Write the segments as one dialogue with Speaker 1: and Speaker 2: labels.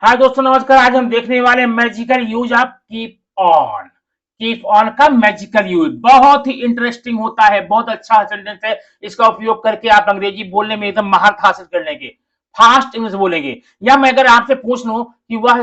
Speaker 1: हाँ दोस्तों नमस्कार। आज हम देखने वाले magical use of keep on. Keep on का मैजिकल यूज बहुत ही इंटरेस्टिंग होता है, बहुत अच्छा सेंटेंस है। इसका उपयोग करके आप अंग्रेजी बोलने में एकदम महारत हासिल कर लेंगे, फास्ट इंग्लिश बोलेंगे। या मैं अगर आपसे पूछ लूं कि वह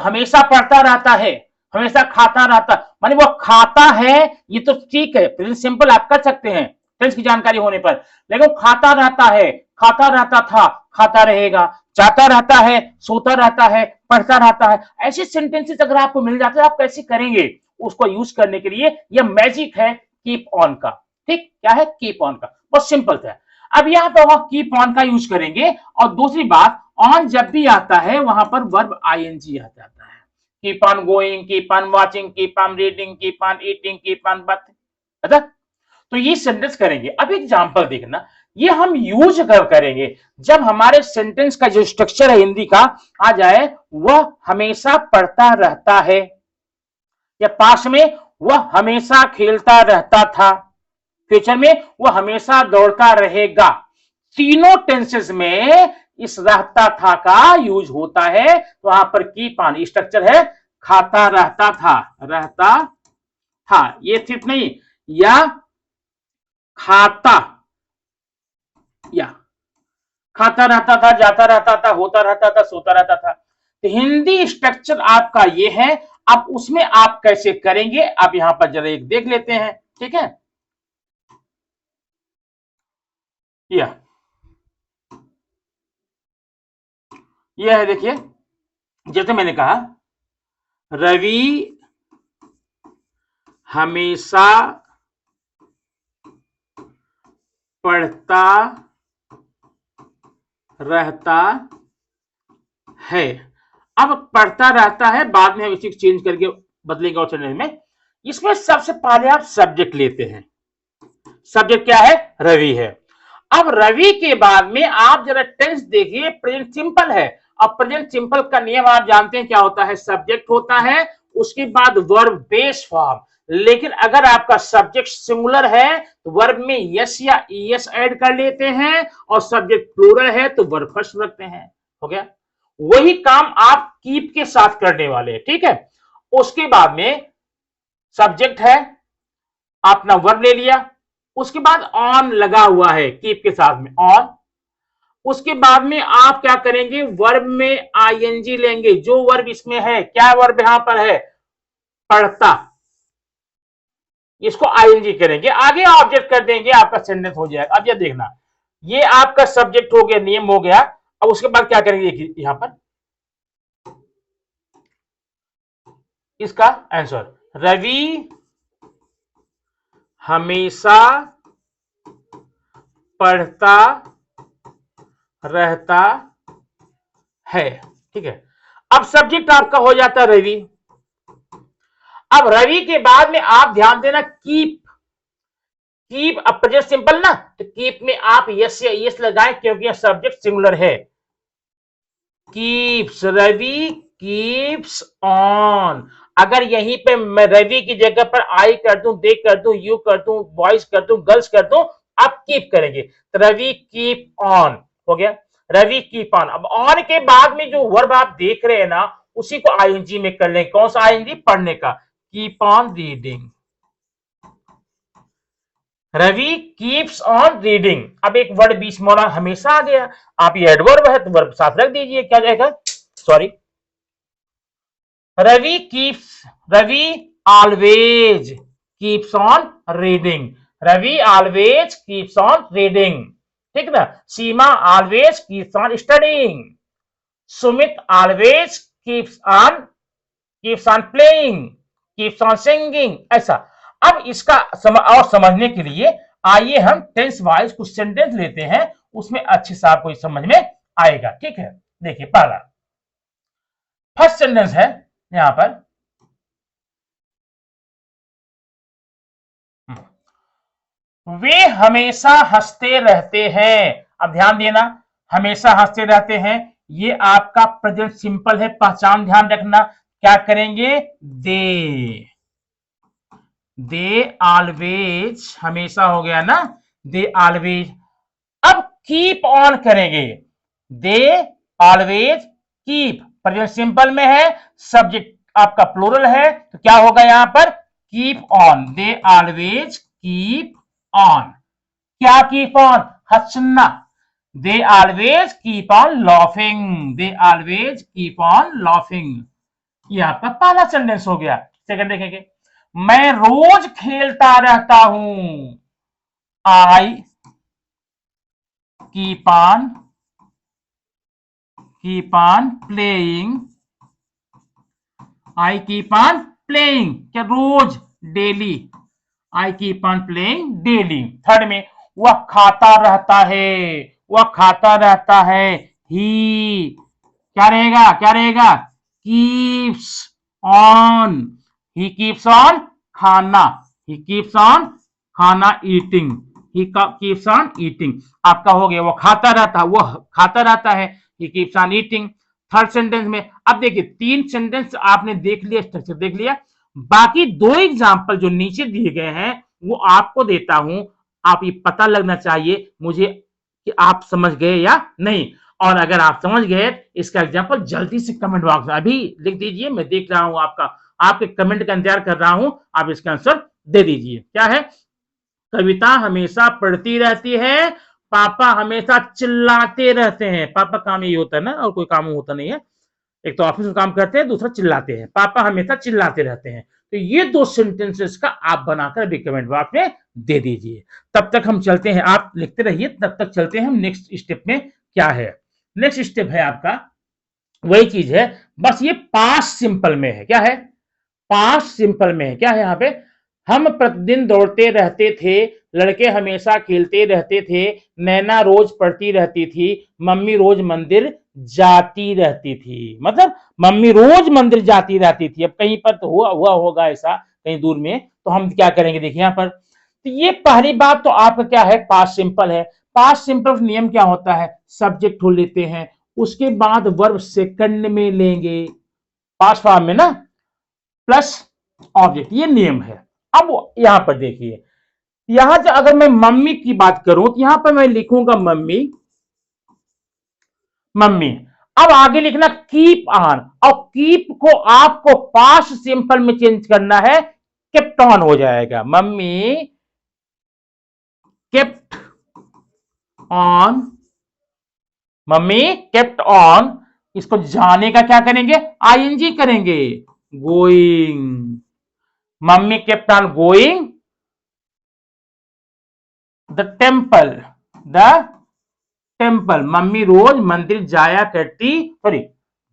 Speaker 1: हमेशा पढ़ता रहता है, हमेशा खाता रहता, माने वो खाता है, ये तो ठीक है, प्रेजेंट सिंपल आप कर सकते हैं टेंस की जानकारी होने पर। लेकिन वो खाता रहता है, खाता रहता था, खाता रहेगा, जाता रहता है, सोता रहता है, पढ़ता रहता है। ऐसे सेंटेंसेस अगर आपको मिल जाते हैं आप कैसे करेंगे उसको यूज करने के लिए? यह मैजिक है कीप ऑन का। ठीक, क्या है कीप ऑन का? बहुत सिंपल था। अब यहाँ पे वहां कीप ऑन का यूज करेंगे। और दूसरी बात, ऑन जब भी आता है वहां पर वर्ब आईएनजी आ जाता है। Keep on going, keep on watching, keep on reading, keep on eating, keep on bathing. अच्छा, तो ये सेंटेंस करेंगे। अब एग्जांपल देखना, ये हम यूज करेंगे जब हमारे सेंटेंस का जो स्ट्रक्चर है हिंदी का आ जाए, वह हमेशा पढ़ता रहता है, या पास में वह हमेशा खेलता रहता था, फ्यूचर में वह हमेशा दौड़ता रहेगा। तीनों टेंसेस में इस रहता था का यूज होता है। तो वहां पर कीप ऑन स्ट्रक्चर है, खाता रहता था, रहता था, ये सिर्फ नहीं, या खाता, या खाता रहता था, जाता रहता था, होता रहता था, सोता रहता था। तो हिंदी स्ट्रक्चर आपका ये है। अब उसमें आप कैसे करेंगे आप यहां पर जरा एक देख लेते हैं। ठीक है, यह है, देखिए, जैसे मैंने कहा, रवि हमेशा पढ़ता रहता है। अब पढ़ता रहता है, बाद में हम इसी को चेंज करके बदलेंगे और सेंटेंस में। इसमें सबसे पहले आप सब्जेक्ट लेते हैं। सब्जेक्ट क्या है? रवि है। अब रवि के बाद में आप जरा टेंस देखिए, प्रेजेंट सिंपल है। अब प्रेजेंट सिंपल का नियम आप जानते हैं क्या होता है? सब्जेक्ट होता है, उसके बाद वर्ब बेस फॉर्म। लेकिन अगर आपका सब्जेक्ट सिंगुलर है तो वर्ब में यस या ईएस ऐड कर लेते हैं, और सब्जेक्ट प्लूरल है तो वर्ब फर्स्ट रखते हैं। हो गया? वही काम आप कीप के साथ करने वाले हैं। ठीक है, उसके बाद में सब्जेक्ट है, आपने वर्ब ले लिया, उसके बाद ऑन लगा हुआ है कीप के साथ में, ऑन। उसके बाद में आप क्या करेंगे? वर्ब में आईएनजी लेंगे। जो वर्ब इसमें है, क्या वर्ब यहां पर है? पढ़ता, इसको आईएनजी करेंगे, आगे ऑब्जेक्ट कर देंगे, आपका सेंटेंस हो जाएगा। अब ये देखना, ये आपका सब्जेक्ट हो गया, नियम हो गया। अब उसके बाद क्या करेंगे? यहां पर इसका आंसर, रवि हमेशा पढ़ता रहता है। ठीक है, अब सब्जेक्ट आपका हो जाता है रवि। अब रवि के बाद में आप ध्यान देना, कीप। कीप अब प्रेजेंट सिंपल ना, तो कीप में आप यस या यस लगाएं, क्योंकि यह सब्जेक्ट सिंगुलर है। Keeps, Ravi keeps on. अगर यहीं पे मैं रवि की जगह पर आई कर दूं, दे कर दूं, यू कर दूं, बॉयज कर दूं, गर्ल्स कर दूं, आप कीप करेंगे। तो रवि कीप ऑन हो गया, रवि कीप ऑन। अब ऑन के बाद में जो वर्ब आप देख रहे हैं ना, उसी को आईएनजी में कर लें। कौन सा आईएनजी? पढ़ने का, keep on reading. Ravi keeps on reading. अब एक वर्ड बीच में हमेशा आ गया, आप ये एडवर्ब है तो वर्ब साथ रख दीजिए, क्या जाएगा? Sorry, Ravi keeps, Ravi always keeps on reading, Ravi always keeps on reading. ठीक ना? Seema always keeps on studying, Sumit always keeps on playing, keeps on singing, ऐसा। अब इसका और समझने के लिए आइए हम टेंस वाइज कुछ सेंटेंस लेते हैं, उसमें अच्छे से आपको समझ में आएगा। ठीक है, देखिए, पहला फर्स्ट सेंटेंस है यहां पर, वे हमेशा हंसते रहते हैं। अब ध्यान देना, हमेशा हंसते रहते हैं, ये आपका प्रेजेंट सिंपल है, पहचान ध्यान रखना। क्या करेंगे? दे ऑलवेज, हमेशा हो गया ना, दे ऑलवेज। अब कीप ऑन करेंगे, they always keep, present simple में है, सब्जेक्ट आपका प्लूरल है, तो क्या होगा यहां पर keep on, they always keep on. क्या कीप ऑन, हंसना, they always keep on laughing, they always keep on laughing. ये आपका पहला सेंटेंस हो गया। सेकंड देखेंगे, मैं रोज खेलता रहता हूं, I keep on playing, I keep on playing, क्या रोज, daily, I keep on playing daily. Third में, वह खाता रहता है, वह खाता रहता है, ही क्या रहेगा, क्या रहेगा, keeps on, he keeps on खाना, ही कीप्स ऑन खाना eating, he keeps on eating. आपका हो गया, वो खाता रहता है, वो खाता रहता है, he keeps on eating. Third sentence में अब देखिए, तीन सेंटेंस आपने देख लिया, स्ट्रक्चर देख लिया, बाकी दो एग्जाम्पल जो नीचे दिए गए हैं वो आपको देता हूं, आप ये पता लगना चाहिए मुझे कि आप समझ गए या नहीं। और अगर आप समझ गए इसका एग्जाम्पल जल्दी से कमेंट बॉक्स में अभी लिख दीजिए, मैं देख रहा हूं आपका, आपके कमेंट का इंतजार कर रहा हूं, आप इसका आंसर दे दीजिए। क्या है, कविता हमेशा पढ़ती रहती है, पापा हमेशा चिल्लाते रहते हैं। पापा काम यही होता है ना, और कोई काम होता नहीं है, एक तो ऑफिस में काम करते हैं, दूसरा चिल्लाते हैं, पापा हमेशा चिल्लाते रहते हैं। तो ये दो सेंटेंसेस का आप बनाकर अभी कमेंट बॉक्स में दे दीजिए। तब तक हम चलते हैं, आप लिखते रहिए, तब तक चलते हैं हम नेक्स्ट स्टेप में। क्या है नेक्स्ट स्टेप, है आपका वही चीज है, बस ये पास्ट सिंपल में है। क्या है, पास्ट सिंपल में है। क्या है यहाँ पे, हम प्रतिदिन दौड़ते रहते थे, लड़के हमेशा खेलते रहते थे, नैना रोज पढ़ती रहती थी, मम्मी रोज मंदिर जाती रहती थी। मतलब मम्मी रोज मंदिर जाती रहती थी। अब कहीं पर तो हुआ हुआ होगा ऐसा कहीं दूर में, तो हम क्या करेंगे, देखिए यहाँ पर, तो ये पहली बात तो आपका क्या है, पास्ट सिंपल है। पास्ट सिंपल नियम क्या होता है, सब्जेक्ट हो लेते हैं, उसके बाद वर्ब सेकंड में लेंगे, पास्ट फॉर्म में ना, प्लस ऑब्जेक्ट, ये नियम है। अब यहां पर देखिए, यहां से अगर मैं मम्मी की बात करूं तो यहां पर मैं लिखूंगा मम्मी, मम्मी। अब आगे लिखना कीप ऑन, और कीप को आपको पास्ट सिंपल में चेंज करना है, केप्ट ऑन हो जाएगा, mummy kept on, mummy kept on, इसको जाने का क्या करेंगे, आईएनजी करेंगे, going, mummy kept on going the temple, the temple, mummy रोज मंदिर जाया करती, सॉरी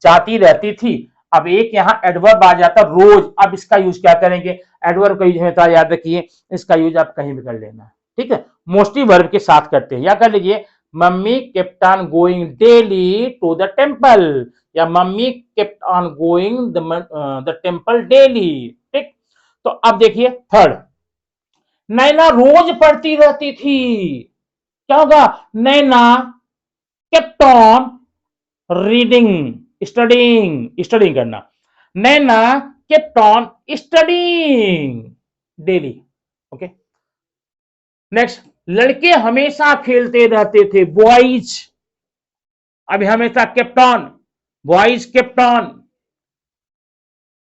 Speaker 1: जाती रहती थी। अब एक यहां एडवर्ब आ जाता रोज, अब इसका यूज क्या करेंगे, एडवर्ब का यूज हमेशा याद रखिए, इसका यूज आप कहीं भी कर लेना, ठीक है, मोस्टली वर्ब के साथ करते हैं। या कर लीजिए, mummy kept on going daily to the temple, या mummy kept on going the temple daily, ठीक। तो अब देखिए थर्ड, नैना रोज पढ़ती रहती थी, क्या होगा, Naina kept on reading, studying, studying करना, Naina kept on studying daily, okay. Next, लड़के हमेशा खेलते रहते थे, बॉयज, अभी हमेशा kept on, boys kept on,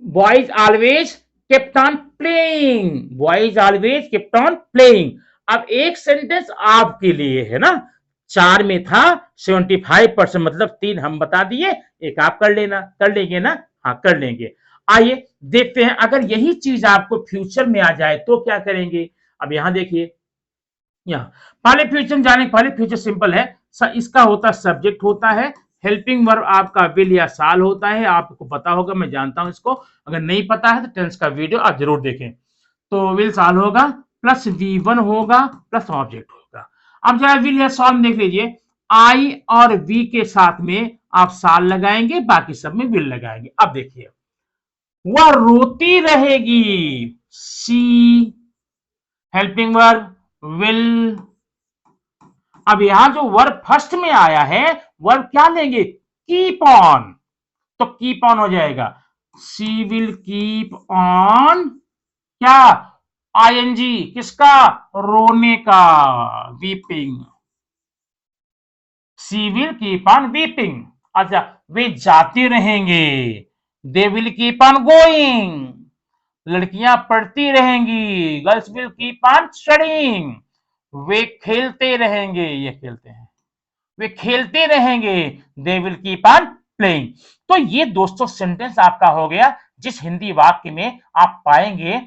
Speaker 1: boys always kept on playing, boys always kept on playing. अब एक सेंटेंस आपके लिए है ना, चार में था 75%, मतलब तीन हम बता दिए, एक आप कर लेना, कर लेंगे ना, हाँ कर लेंगे। आइए देखते हैं, अगर यही चीज आपको फ्यूचर में आ जाए तो क्या करेंगे। अब यहां देखिए, यहाँ पहले फ्यूचर में जाने पहले, फ्यूचर सिंपल है, इसका होता सब्जेक्ट होता है, हेल्पिंग वर्ब आपका विल या साल होता है, आपको पता होगा, मैं जानता हूं इसको, अगर नहीं पता है तो टेंस का वीडियो आप जरूर देखें। तो विल साल होगा, प्लस V1 होगा, प्लस ऑब्जेक्ट होगा। अब जरा विल या साल देख लीजिए, आई और वी के साथ में आप साल लगाएंगे, बाकी सब में विल लगाएंगे। अब देखिए, वह रोती रहेगी, सी हेल्पिंग वर्ब विल। अब यहां जो वर्ब फर्स्ट में आया है, वर्ब क्या लेंगे, कीप ऑन, तो कीप ऑन हो जाएगा, सी विल कीप ऑन, क्या, आईएनजी किसका, रोने का, weeping, she will keep on weeping. अच्छा, वे जाते रहेंगे, they will keep on going, लड़कियां पढ़ती रहेंगी, girls will keep on studying, वे खेलते रहेंगे, ये खेलते हैं, वे खेलते रहेंगे, they will keep on playing. तो ये दोस्तों सेंटेंस आपका हो गया जिस हिंदी वाक्य में आप पाएंगे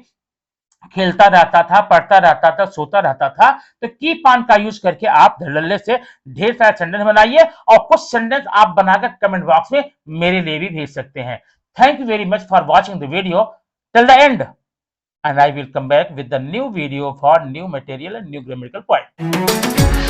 Speaker 1: खेलता रहता था, पढ़ता रहता था, सोता रहता था। तो कीप ऑन का यूज करके आप धड़ल्ले से ढेर सारे सेंटेंस बनाइए और कुछ सेंटेंस आप बनाकर कमेंट बॉक्स में मेरे लिए भी भेज सकते हैं। Thank you very much for watching the video till the end, and I will come back with the new video for new material and new grammatical point.